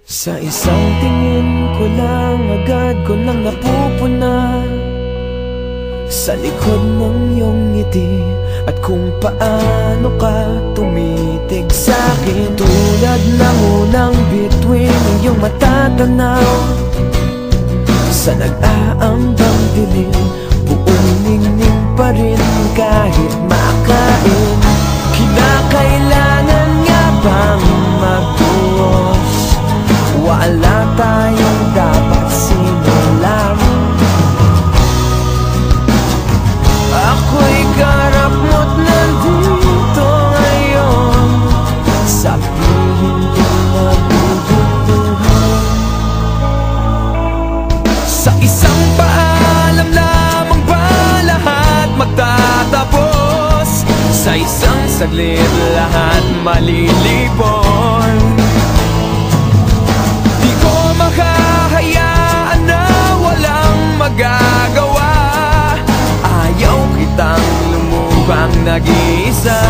Sa isang tingin ko lang, agad ko nang napupuna sa likod ng iyong ngiti at kung paano ka tumitig sa'kin. Tulad ng unang bituin ng iyong matatanaw sa nag-aambang dilim, buong ningning pa rin kahit makain. Kinakailangan nga bang magbuhos? Wala tayong dapat simulan. Ako'y garap mo't nandito ngayon, sabihin ko mabubuhay. Sa isang paalam lamang ba lahat magtatapos? Sa isang saglit lahat malilipon. Di ko makahayaan na walang magagawa. Ayaw kitang lumuhang nag-iisa.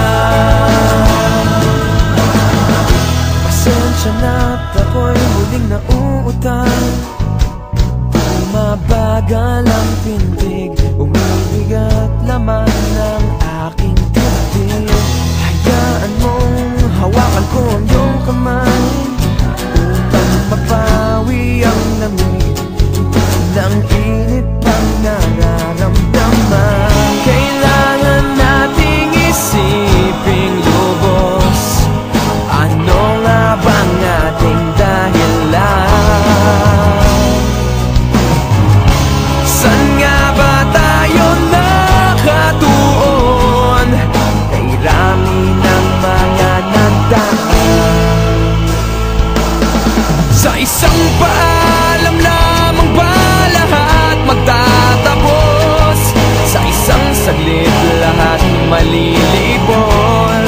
Pasensya na't ako'y muling nauutang. Bumabagal ang pintig, umibigat laman ng aking dibdib. Hayaan mong hawakan ko ang iyong kamay upang mapawi ang lamig ng init pang nararamdaman. Kailangan nating isiping lubos, ano nga bang ating dahilan? San nga ba tayo nakatuon? Kay rami ng mga nagdaan. Sa isang paalam lamang ba lahat magtatapos? Sa isang saglit lahat malilipon.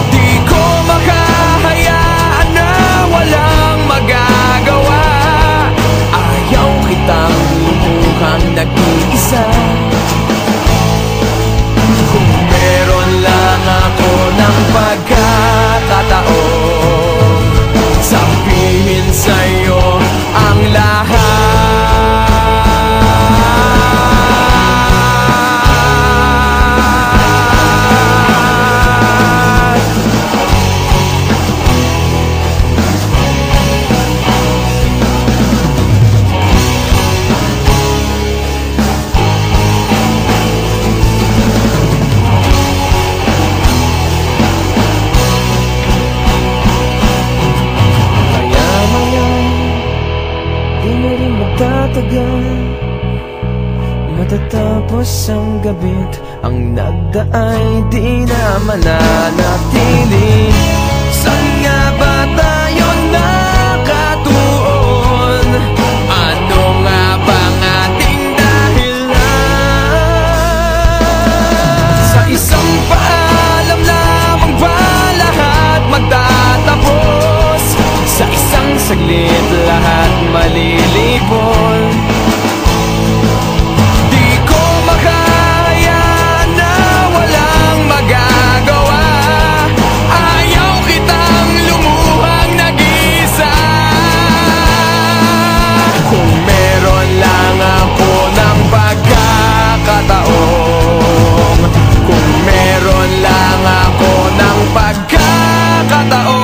Di ko makahayaan na walang magagawa. Ayaw kitang lumuhang nag-iisa. Kung meron lang ako ng pagkakataon, sabihin sa'yo ang lahat. Matatapos ang gabit, ang nagdaay di na mananatili. Saan nga ba tayo nakatuon? Ano nga bang ating dahilan? Sa isang paalam lamang ba lahat magtatapos? Sa isang saglit lahat malilipon. Kung meron lang ako ng pagkakataon,